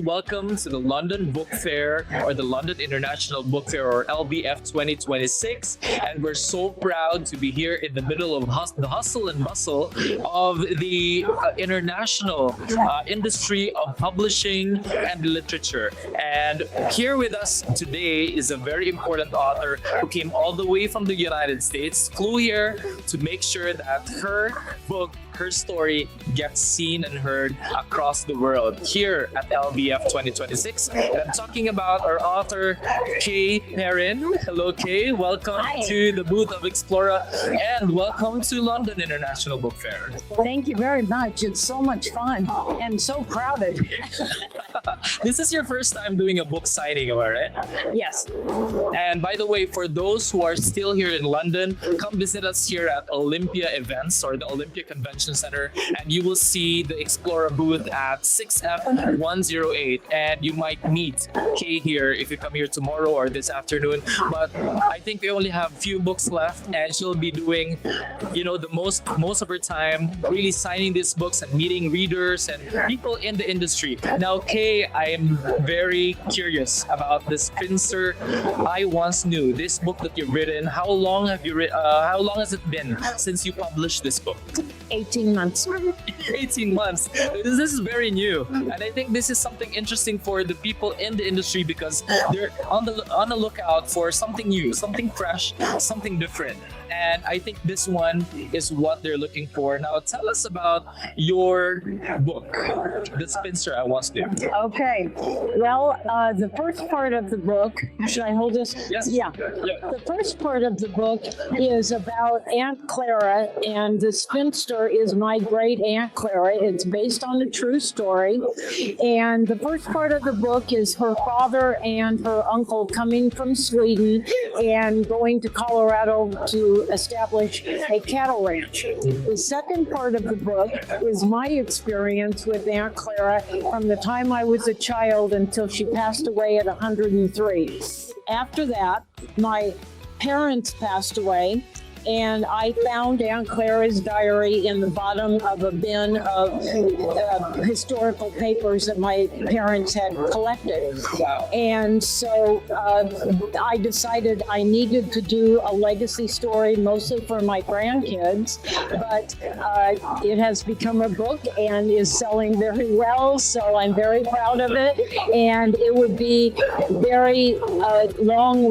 welcome to the London Book Fair or the London International Book Fair or LBF 2026. And we're so proud to be here in the middle of the hustle and bustle of the international industry of publishing and literature. And here with us today is a very important author who came all the way from the United States, flew here to make sure that her book, her story gets seen and heard across the world here at LBF 2026. And I'm talking about our author, Kay Perrin. Hello, Kay. Welcome to the booth of Explora and welcome to London International Book Fair. Thank you very much. It's so much fun and so crowded. This is your first time doing a book signing, am I right? Yes. And by the way, for those who are still here in London, come visit us here at Olympia Events or the Olympia Convention Center, and you will see the Explora booth at 6F108, and you might meet Kay here if you come here tomorrow or this afternoon. But I think we only have few books left, and she'll be doing, the most of her time really signing these books and meeting readers and people in the industry. Now, Kay, I am very curious about the Spinster I Once Knew. This book that you've written. How long has it been since you published this book? 18 months. 18 months. This is very new, and I think this is something interesting for the people in the industry because they're on the lookout for something new, something fresh, something different. And I think this one is what they're looking for. Now, tell us about your book, The Spinster I Once Knew. Okay. Well, the first part of the book, should I hold this? Yes. Yeah. The first part of the book is about Aunt Clara, and the spinster is my great Aunt Clara. It's based on a true story. And the first part of the book is her father and her uncle coming from Sweden and going to Colorado to establish a cattle ranch. The second part of the book is my experience with Aunt Clara from the time I was a child until she passed away at 103. After that, my parents passed away, and I found Aunt Clara's diary in the bottom of a bin of historical papers that my parents had collected. Wow. And so I decided I needed to do a legacy story, mostly for my grandkids, but it has become a book and is selling very well, so I'm very proud of it. And it would be very long,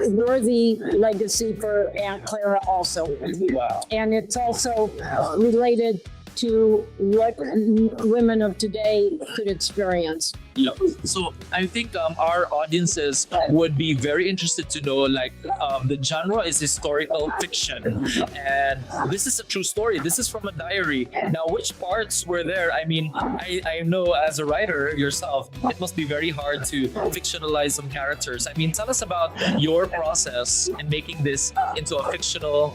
worthy legacy for Aunt Clara also. Wow. And it's also related to what women of today could experience. Yeah. So I think our audiences would be very interested to know, the genre is historical fiction, and this is a true story. This is from a diary. Now, which parts were there? I mean, I know as a writer yourself, it must be very hard to fictionalize some characters. I mean, tell us about your process in making this into a fictional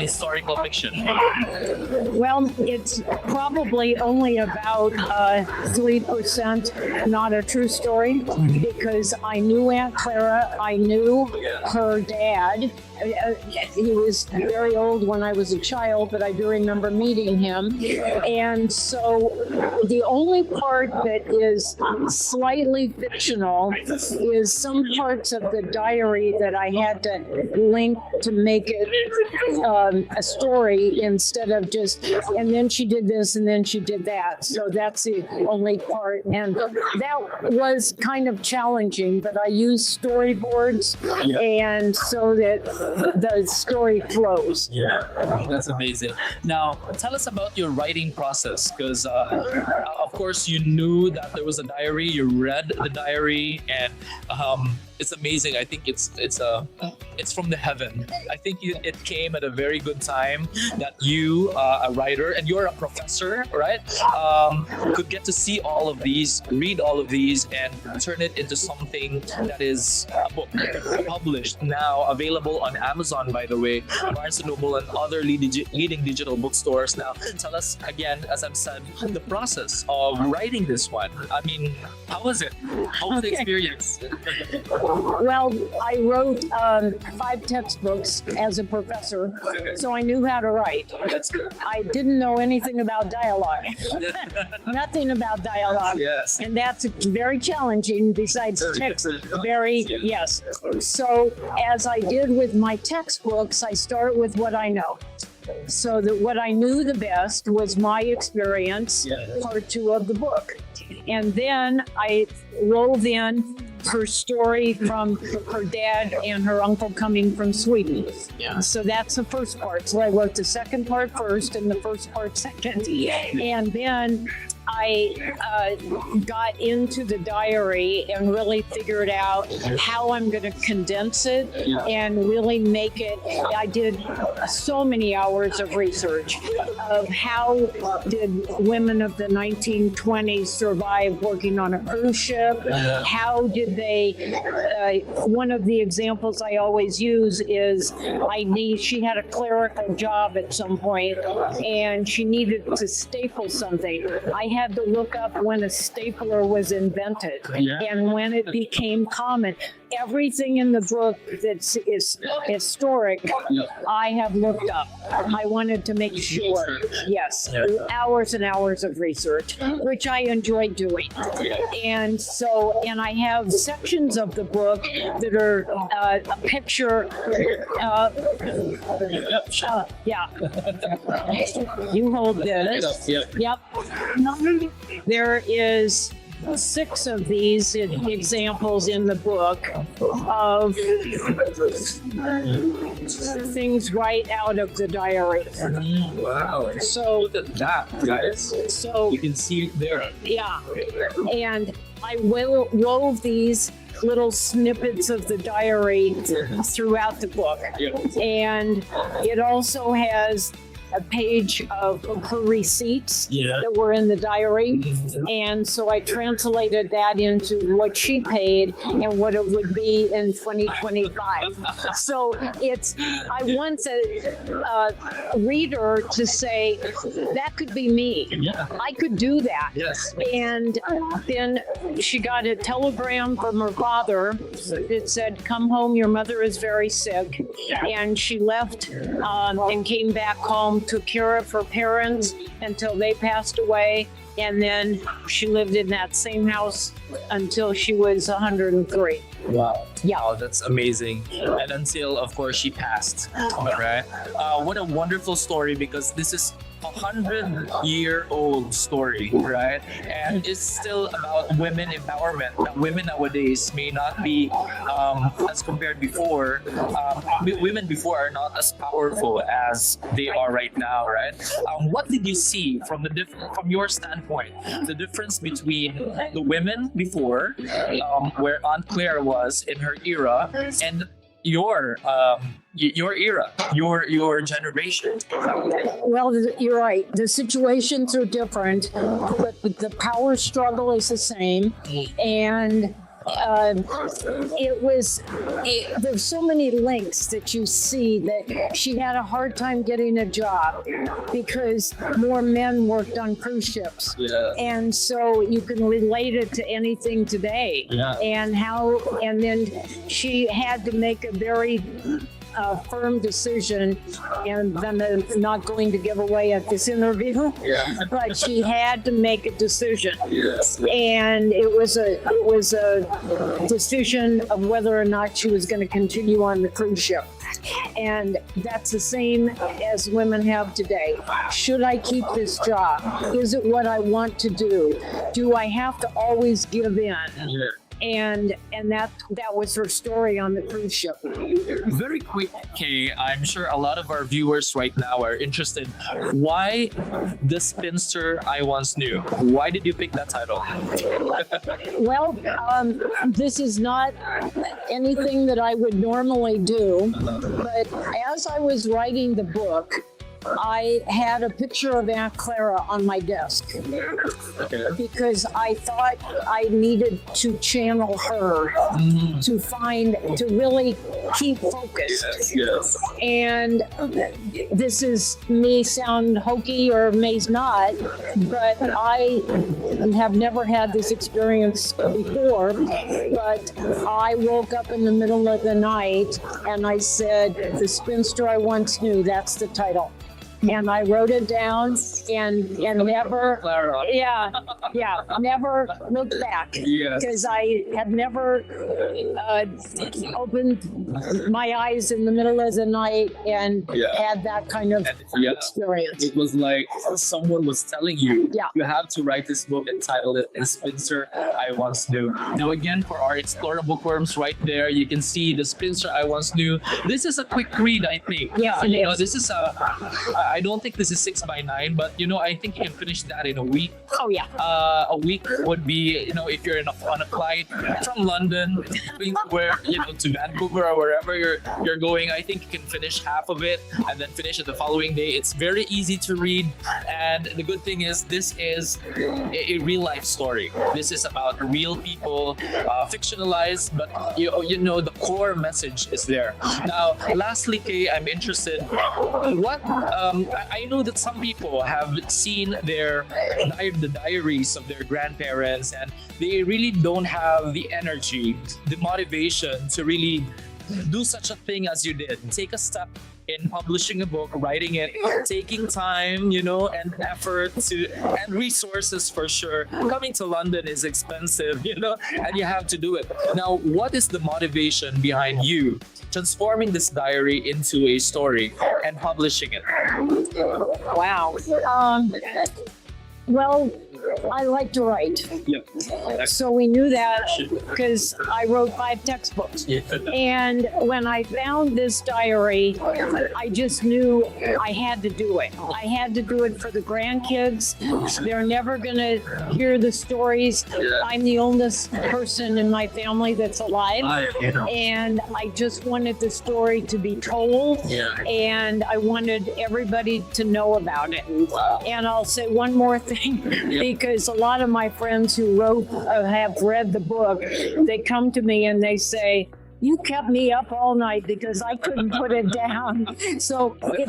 historical fiction. Well, it's probably only about 3% not a true story, because I knew Aunt Clara, I knew her dad. He was very old when I was a child, but I do remember meeting him. And so the only part that is slightly fictional is some parts of the diary that I had to link to make it a story instead of just, and then she did this and then she did that. So that's the only part. And that was kind of challenging, but I used storyboards and so that the story flows. Yeah, that's amazing. Now, tell us about your writing process, because of course you knew that there was a diary, you read the diary, and it's amazing. I think it's from the heaven. I think it came at a very good time that you, a writer, and you're a professor, right? Could get to see all of these read all of these and turn it into something that is a book, published, now available on Amazon, by the way, Barnes & Noble, and other leading digital bookstores. Now, tell us again, as I've said, the process of writing this one. I mean, how was it? How was the experience? Well, I wrote 5 textbooks as a professor, so I knew how to write. That's good. I didn't know anything about dialogue. Nothing about dialogue. Yes. And that's very challenging besides text. Yes. So as I did with my textbooks, I start with what I know. So that what I knew the best was my experience, part 2 of the book. And then I wove in her story from her dad and her uncle coming from Sweden. So that's the first part. So I wrote the second part first and the first part second. And then I got into the diary and really figured out how I'm going to condense it and really make it. I did so many hours of research of how did women of the 1920s survive working on a cruise ship? How did they? One of the examples I always use is she had a clerical job at some point and she needed to staple something. I had to look up when a stapler was invented and when it became common. Everything in the book that's historic, I have looked up. I wanted to make sure. Yes, hours and hours of research, which I enjoy doing. And I have sections of the book that are a picture. You hold this. Yep. There is 6 of these examples in the book of things right out of the diary. Wow. So look at that, guys. So you can see it there. Yeah. And I wove these little snippets of the diary throughout the book. And it also has a page of her receipts that were in the diary. And so I translated that into what she paid and what it would be in 2025. So I want a reader to say, that could be me. I could do that. Yes. And then she got a telegram from her father that said, come home, your mother is very sick. And she left and came back home, took care of her parents until they passed away, and then she lived in that same house until she was 103. Wow. Yeah. Oh, that's amazing. And until, of course, she passed. Right? What a wonderful story, because this is 100-year-old story, right? And it's still about women empowerment. That women nowadays may not be, as compared before, women before are not as powerful as they are right now, right? What did you see from your standpoint, the difference between the women before, where Aunt Claire was in her era, and your era, your generation? Well, you're right. The situations are different, but the power struggle is the same. And there's so many links that you see that she had a hard time getting a job because more men worked on cruise ships. And so you can relate it to anything today. And then she had to make a very firm decision, and then I'm not going to give away at this interview, but she had to make a decision. And it was a decision of whether or not she was going to continue on the cruise ship. And that's the same as women have today. Should I keep this job? Is it what I want to do? Do I have to always give in? And that was her story on the cruise ship. Very quick, Kay, I'm sure a lot of our viewers right now are interested. Why The Spinster I Once Knew? Why did you pick that title? Well, this is not anything that I would normally do, but as I was writing the book, I had a picture of Aunt Clara on my desk because I thought I needed to channel her to really keep focused. Yes. And this is may sound hokey or may not, but I have never had this experience before. But I woke up in the middle of the night and I said, "The Spinster I Once Knew," that's the title. And I wrote it down and never, Clara. never looked back. Yes. Because I had never opened my eyes in the middle of the night and had that kind of experience. It was like someone was telling you, Yeah. you have to write this book and title it "The Spinster I Once Knew." Now again, for our Explora bookworms right there, you can see "The Spinster I Once Knew." This is a quick read, I think. Yeah, it You know, is. this is I don't think this is 6x9, but I think you can finish that in a week. Oh, yeah. A week would be, if you're on a flight from London to Vancouver or wherever you're going, I think you can finish half of it and then finish it the following day. It's very easy to read, and the good thing is this is a real life story. This is about real people, fictionalized, but the core message is there. Now, lastly, Kay, I'm interested. I know that some people have seen the diaries of their grandparents, and they really don't have the energy, the motivation to really do such a thing as you did. Take a step in publishing a book, writing it, taking time, and effort and resources for sure. Coming to London is expensive, and you have to do it. Now, what is the motivation behind you transforming this diary into a story and publishing it? Wow. Well, I like to write. Yeah. So we knew that because I wrote 5 textbooks. And when I found this diary, I just knew I had to do it. I had to do it for the grandkids. They're never going to hear the stories. I'm the oldest person in my family that's alive. And I just wanted the story to be told. And I wanted everybody to know about it. And I'll say one more thing, because a lot of my friends who have read the book, they come to me and they say, "You kept me up all night because I couldn't put it down." So if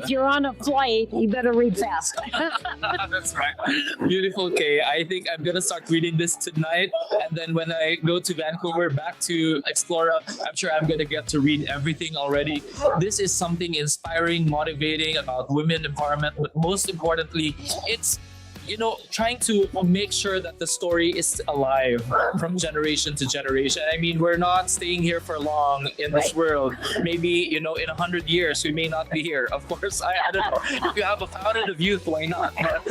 you're on a flight, you better read fast. That's right. Beautiful, Kay. I think I'm gonna start reading this tonight, and then when I go to Vancouver, back to Explora, I'm sure I'm gonna get to read everything already. This is something inspiring, motivating about women empowerment, but most importantly, it's trying to make sure that the story is alive from generation to generation. I mean, we're not staying here for long in this world. Maybe, in 100 years, we may not be here. Of course, I don't know. If you have a fountain of youth, why not? But,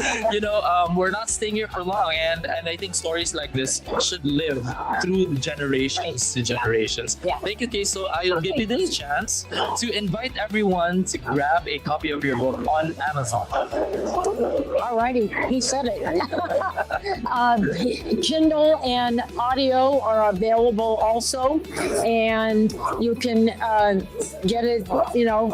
we're not staying here for long. And I think stories like this should live through the generations to generations. Yeah. Thank you, Kay. So I'll give you this chance to invite everyone to grab a copy of your book on Amazon. All righty. He said it. Kindle and audio are available also, and you can get it,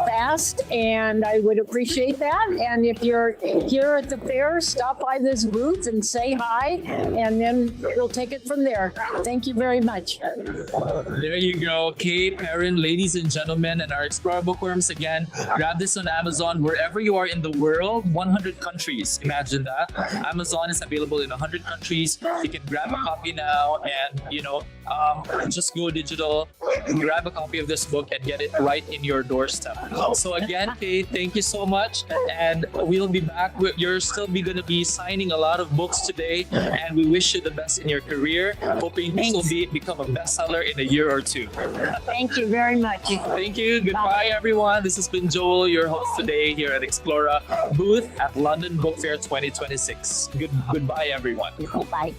fast. And I would appreciate that. And if you're here at the fair, stop by this booth and say hi, and then we'll take it from there. Thank you very much. There you go, Kay Perrin, ladies and gentlemen, and our Explora bookworms again. Grab this on Amazon wherever you are in the world. 100 countries. Imagine that. Amazon is available in 100 countries. You can grab a copy now and, just go digital, grab a copy of this book and get it right in your doorstep. So again, Kay, thank you so much. And we'll be back. You're still going to be signing a lot of books today. And we wish you the best in your career. Hoping this will become a bestseller in a year or two. Thank you very much. Thank you. Goodbye, everyone. This has been Joel, your host today here at Explora booth at London Book Fair 2026. Goodbye, everyone. Bye.